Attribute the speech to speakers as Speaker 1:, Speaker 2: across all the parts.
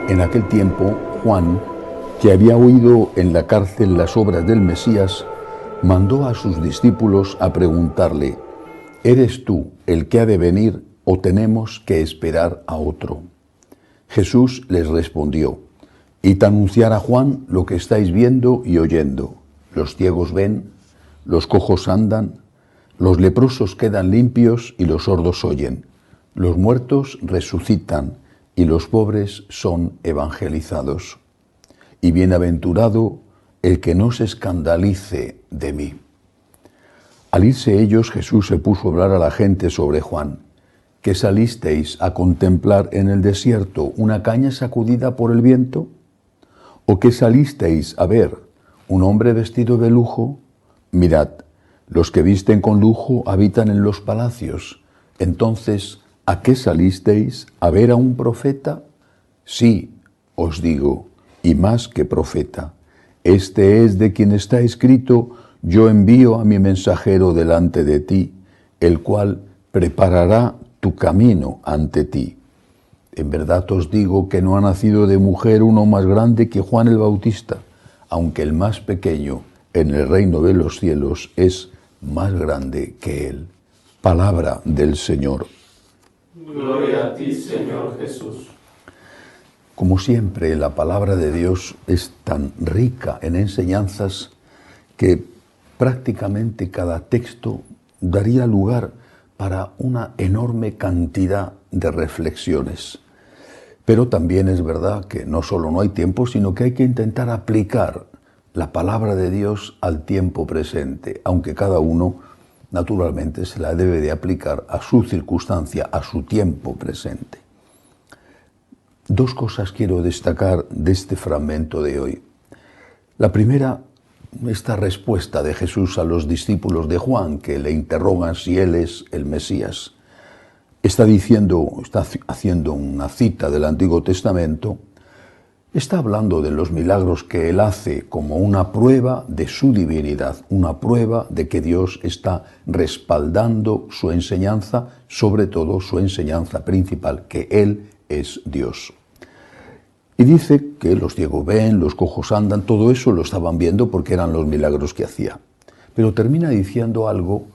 Speaker 1: En aquel tiempo, Juan, que había oído en la cárcel las obras del Mesías, mandó a sus discípulos a preguntarle: ¿eres tú el que ha de venir o tenemos que esperar a otro? Jesús les respondió: id a anunciar a Juan lo que estáis viendo y oyendo. Los ciegos ven, los cojos andan, los leprosos quedan limpios y los sordos oyen. Los muertos resucitan y los pobres son evangelizados. Y bienaventurado el que no se escandalice de mí. Al irse ellos, Jesús se puso a hablar a la gente sobre Juan. ¿Qué salisteis a contemplar en el desierto? ¿Una caña sacudida por el viento? ¿O qué salisteis a ver? ¿Un hombre vestido de lujo? Mirad, los que visten con lujo habitan en los palacios. Entonces, ¿a qué salisteis? ¿A ver a un profeta? Sí, os digo, y más que profeta. Este es de quien está escrito: yo envío a mi mensajero delante de ti, el cual preparará tu camino ante ti. En verdad os digo que no ha nacido de mujer uno más grande que Juan el Bautista, aunque el más pequeño en el reino de los cielos es más grande que él. Palabra del Señor.
Speaker 2: Gloria a ti, Señor Jesús.
Speaker 1: Como siempre, la palabra de Dios es tan rica en enseñanzas que prácticamente cada texto daría lugar para una enorme cantidad de reflexiones. Pero también es verdad que no solo no hay tiempo, sino que hay que intentar aplicar la palabra de Dios al tiempo presente, aunque cada uno naturalmente se la debe de aplicar a su circunstancia, a su tiempo presente. Dos cosas quiero destacar de este fragmento de hoy. La primera, esta respuesta de Jesús a los discípulos de Juan, que le interrogan si él es el Mesías. Está haciendo una cita del Antiguo Testamento, está hablando de los milagros que él hace como una prueba de su divinidad, una prueba de que Dios está respaldando su enseñanza, sobre todo su enseñanza principal, que él es Dios. Y dice que los ciegos ven, los cojos andan, todo eso lo estaban viendo porque eran los milagros que hacía. Pero termina diciendo algo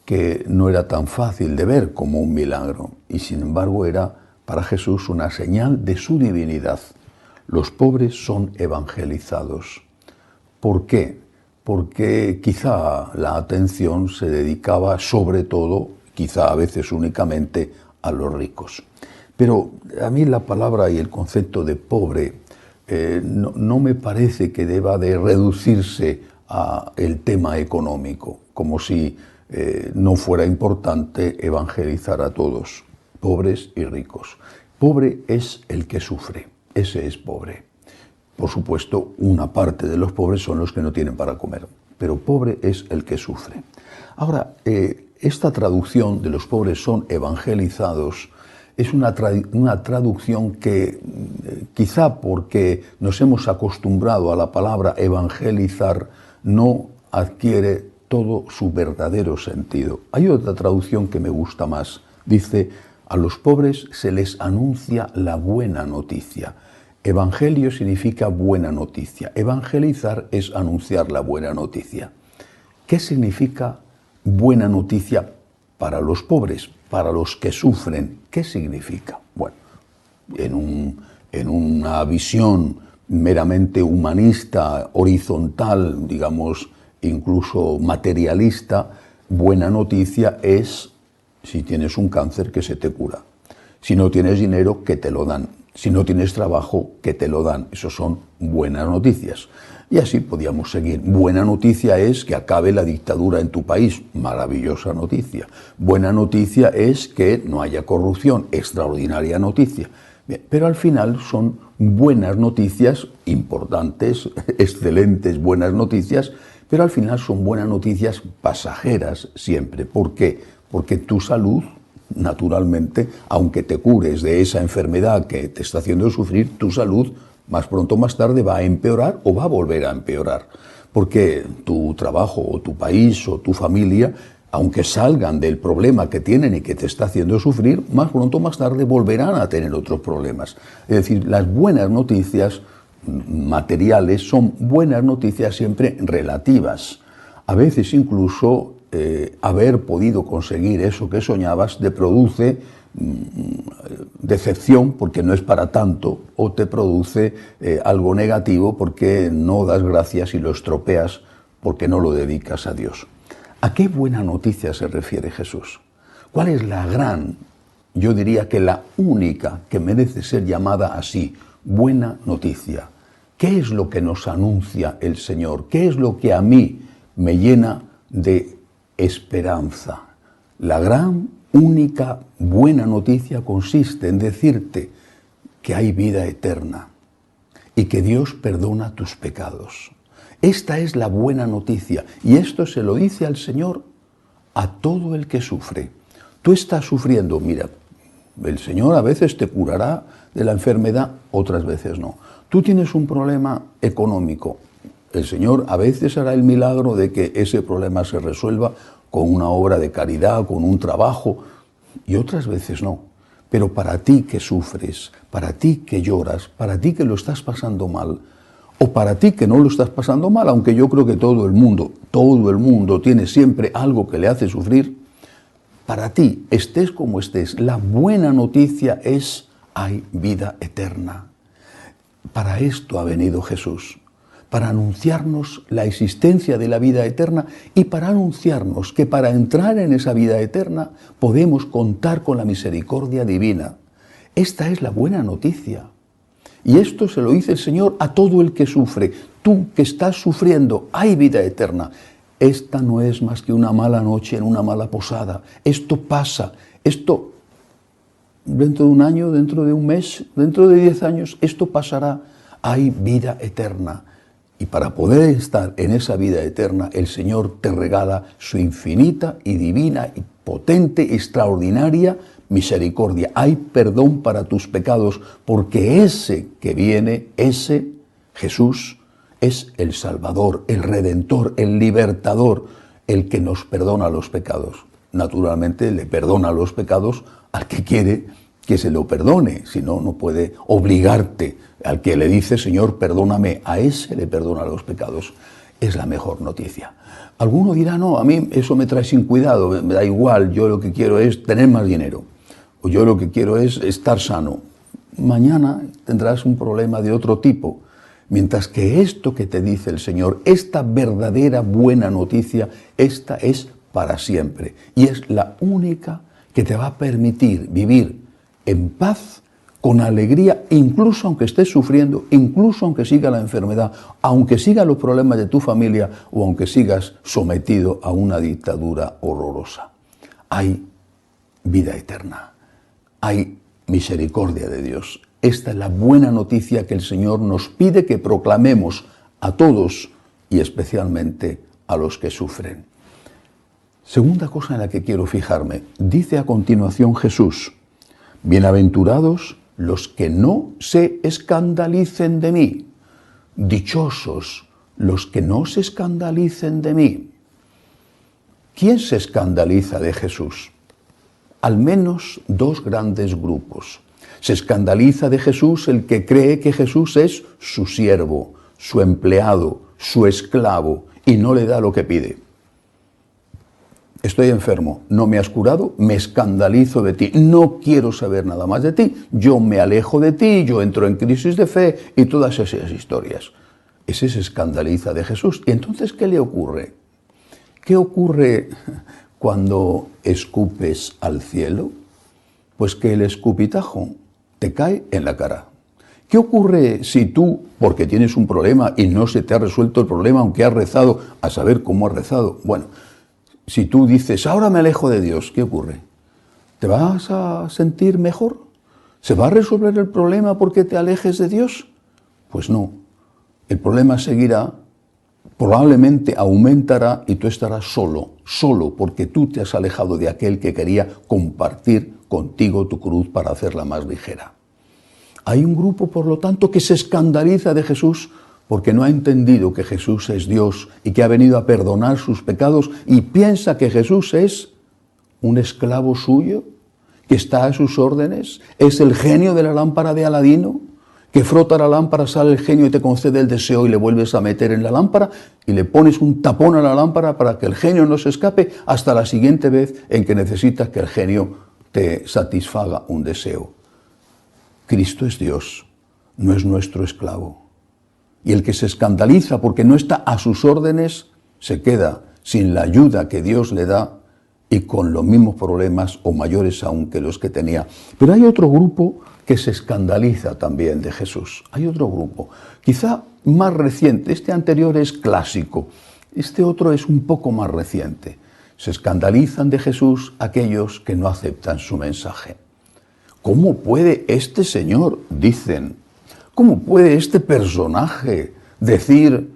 Speaker 1: que no era tan fácil de ver como un milagro, y sin embargo era para Jesús una señal de su divinidad. Los pobres son evangelizados. ¿Por qué? Porque quizá la atención se dedicaba sobre todo, quizá a veces únicamente, a los ricos. Pero a mí la palabra y el concepto de pobre no me parece que deba de reducirse al tema económico, como si no fuera importante evangelizar a todos, pobres y ricos. Pobre es el que sufre, ese es pobre. Por supuesto, una parte de los pobres son los que no tienen para comer, pero pobre es el que sufre. Ahora, esta traducción de los pobres son evangelizados es una traducción que quizá porque nos hemos acostumbrado a la palabra evangelizar no adquiere todo su verdadero sentido. Hay otra traducción que me gusta más. Dice: a los pobres se les anuncia la buena noticia. Evangelio significa buena noticia. Evangelizar es anunciar la buena noticia. ¿Qué significa buena noticia para los pobres, para los que sufren? ¿Qué significa? Bueno, en una visión meramente humanista, horizontal, digamos, incluso materialista, buena noticia es: si tienes un cáncer, que se te cura. Si no tienes dinero, que te lo dan. Si no tienes trabajo, que te lo dan. Eso son buenas noticias. Y así podíamos seguir. Buena noticia es que acabe la dictadura en tu país. Maravillosa noticia. Buena noticia es que no haya corrupción. Extraordinaria noticia. Bien, pero al final son buenas noticias, importantes, excelentes buenas noticias, pero al final son buenas noticias pasajeras siempre. ¿Por qué? Porque tu salud, naturalmente, aunque te cures de esa enfermedad que te está haciendo sufrir, tu salud más pronto o más tarde va a empeorar o va a volver a empeorar. Porque tu trabajo o tu país o tu familia aunque salgan del problema que tienen y que te está haciendo sufrir, más pronto o más tarde volverán a tener otros problemas. Es decir, las buenas noticias materiales son buenas noticias siempre relativas. A veces incluso haber podido conseguir eso que soñabas te produce decepción porque no es para tanto, o te produce algo negativo porque no das gracias y lo estropeas porque no lo dedicas a Dios. ¿A qué buena noticia se refiere Jesús? ¿Cuál es la gran, yo diría que la única que merece ser llamada así, buena noticia? ¿Qué es lo que nos anuncia el Señor? ¿Qué es lo que a mí me llena de esperanza? La gran, única, buena noticia consiste en decirte que hay vida eterna y que Dios perdona tus pecados. Esta es la buena noticia, y esto se lo dice al Señor a todo el que sufre. Tú estás sufriendo, mira, el Señor a veces te curará de la enfermedad, otras veces no. Tú tienes un problema económico, el Señor a veces hará el milagro de que ese problema se resuelva con una obra de caridad, con un trabajo, y otras veces no. Pero para ti que sufres, para ti que lloras, para ti que lo estás pasando mal, o para ti que no lo estás pasando mal, aunque yo creo que todo el mundo tiene siempre algo que le hace sufrir, para ti, estés como estés, la buena noticia es: hay vida eterna. Para esto ha venido Jesús, para anunciarnos la existencia de la vida eterna y para anunciarnos que para entrar en esa vida eterna podemos contar con la misericordia divina. Esta es la buena noticia. Y esto se lo dice el Señor a todo el que sufre. Tú que estás sufriendo, hay vida eterna. Esta no es más que una mala noche en una mala posada. Esto pasa. Esto, dentro de un año, dentro de un mes, dentro de 10 años, esto pasará. Hay vida eterna. Y para poder estar en esa vida eterna, el Señor te regala su infinita y divina y potente, extraordinaria misericordia. Hay perdón para tus pecados, porque ese que viene, ese Jesús, es el Salvador, el Redentor, el Libertador, el que nos perdona los pecados. Naturalmente le perdona los pecados al que quiere que se lo perdone, si no, no puede obligarte. Al que le dice: Señor, perdóname, a ese le perdona los pecados. Es la mejor noticia. Alguno dirá: no, a mí eso me trae sin cuidado, me da igual, yo lo que quiero es tener más dinero, o yo lo que quiero es estar sano. Mañana tendrás un problema de otro tipo, mientras que esto que te dice el Señor, esta verdadera buena noticia, esta es para siempre, y es la única que te va a permitir vivir en paz, con alegría, incluso aunque estés sufriendo, incluso aunque siga la enfermedad, aunque sigan los problemas de tu familia o aunque sigas sometido a una dictadura horrorosa. Hay vida eterna, hay misericordia de Dios. Esta es la buena noticia que el Señor nos pide que proclamemos a todos y especialmente a los que sufren. Segunda cosa en la que quiero fijarme, dice a continuación Jesús: bienaventurados los que no se escandalicen de mí. Dichosos los que no se escandalicen de mí. ¿Quién se escandaliza de Jesús? Al menos dos grandes grupos. Se escandaliza de Jesús el que cree que Jesús es su siervo, su empleado, su esclavo, y no le da lo que pide. Estoy enfermo, no me has curado, me escandalizo de ti, no quiero saber nada más de ti, yo me alejo de ti, yo entro en crisis de fe y todas esas historias. Ese se escandaliza de Jesús. ¿Y entonces qué le ocurre? ¿Qué ocurre cuando escupes al cielo? Pues que el escupitajo te cae en la cara. ¿Qué ocurre si tú, porque tienes un problema y no se te ha resuelto el problema, aunque has rezado, a saber cómo has rezado? Bueno, si tú dices: ahora me alejo de Dios, ¿qué ocurre? ¿Te vas a sentir mejor? ¿Se va a resolver el problema porque te alejes de Dios? Pues no. El problema seguirá, probablemente aumentará y tú estarás solo porque tú te has alejado de aquel que quería compartir contigo tu cruz para hacerla más ligera. Hay un grupo, por lo tanto, que se escandaliza de Jesús porque no ha entendido que Jesús es Dios y que ha venido a perdonar sus pecados y piensa que Jesús es un esclavo suyo, que está a sus órdenes, es el genio de la lámpara de Aladino, que frota la lámpara, sale el genio y te concede el deseo y le vuelves a meter en la lámpara y le pones un tapón a la lámpara para que el genio no se escape hasta la siguiente vez en que necesitas que el genio te satisfaga un deseo. Cristo es Dios, no es nuestro esclavo. Y el que se escandaliza porque no está a sus órdenes, se queda sin la ayuda que Dios le da y con los mismos problemas o mayores aún que los que tenía. Pero hay otro grupo que se escandaliza también de Jesús. Hay otro grupo, quizá más reciente. Este anterior es clásico, este otro es un poco más reciente. Se escandalizan de Jesús aquellos que no aceptan su mensaje. ¿Cómo puede este señor, dicen, cómo puede este personaje decir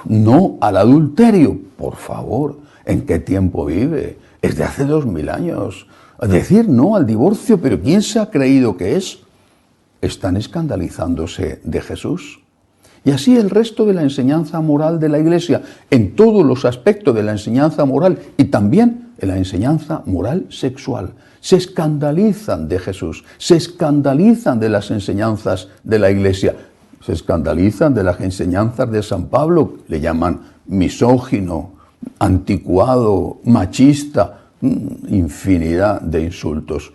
Speaker 1: no al adulterio? Por favor, ¿en qué tiempo vive? Es de hace 2000 años. Decir no al divorcio, pero ¿quién se ha creído que es? Están escandalizándose de Jesús. Y así el resto de la enseñanza moral de la Iglesia, en todos los aspectos de la enseñanza moral y también en la enseñanza moral sexual, se escandalizan de Jesús, se escandalizan de las enseñanzas de la Iglesia, se escandalizan de las enseñanzas de San Pablo, le llaman misógino, anticuado, machista, infinidad de insultos.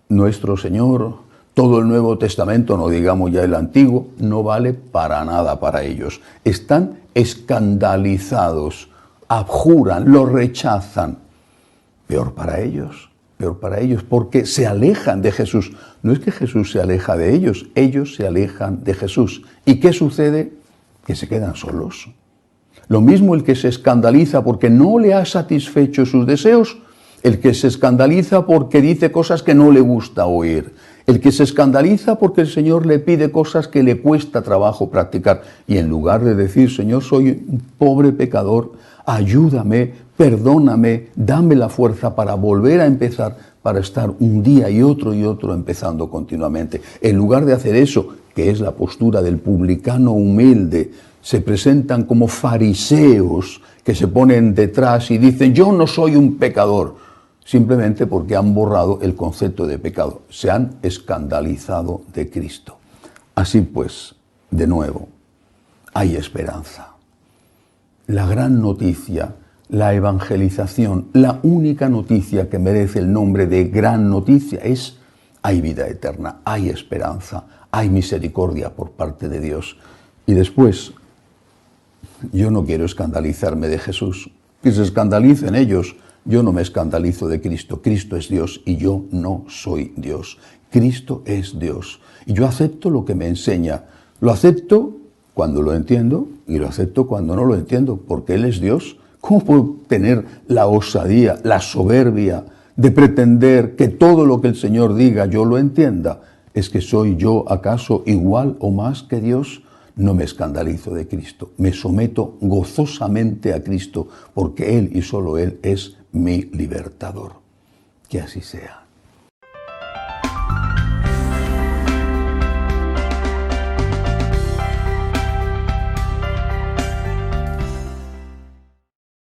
Speaker 1: Nuestro Señor, todo el Nuevo Testamento, no digamos ya el Antiguo, no vale para nada para ellos. Están escandalizados, abjuran, lo rechazan. Peor para ellos, porque se alejan de Jesús. No es que Jesús se aleja de ellos se alejan de Jesús. ¿Y qué sucede? Que se quedan solos. Lo mismo el que se escandaliza porque no le ha satisfecho sus deseos, el que se escandaliza porque dice cosas que no le gusta oír, el que se escandaliza porque el Señor le pide cosas que le cuesta trabajo practicar y en lugar de decir, Señor, soy un pobre pecador, ayúdame, perdóname, dame la fuerza para volver a empezar, para estar un día y otro empezando continuamente. En lugar de hacer eso, que es la postura del publicano humilde, se presentan como fariseos que se ponen detrás y dicen, yo no soy un pecador, simplemente porque han borrado el concepto de pecado. Se han escandalizado de Cristo. Así pues, de nuevo, hay esperanza. La gran noticia, la evangelización, la única noticia que merece el nombre de gran noticia es, hay vida eterna, hay esperanza, hay misericordia por parte de Dios. Y después, yo no quiero escandalizarme de Jesús. Que se escandalicen ellos. Yo no me escandalizo de Cristo. Cristo es Dios y yo no soy Dios. Cristo es Dios. Y yo acepto lo que me enseña. Lo acepto cuando lo entiendo y lo acepto cuando no lo entiendo, porque Él es Dios. ¿Cómo puedo tener la osadía, la soberbia de pretender que todo lo que el Señor diga yo lo entienda? ¿Es que soy yo acaso igual o más que Dios? No me escandalizo de Cristo, me someto gozosamente a Cristo, porque Él y solo Él es mi libertador. Que así sea.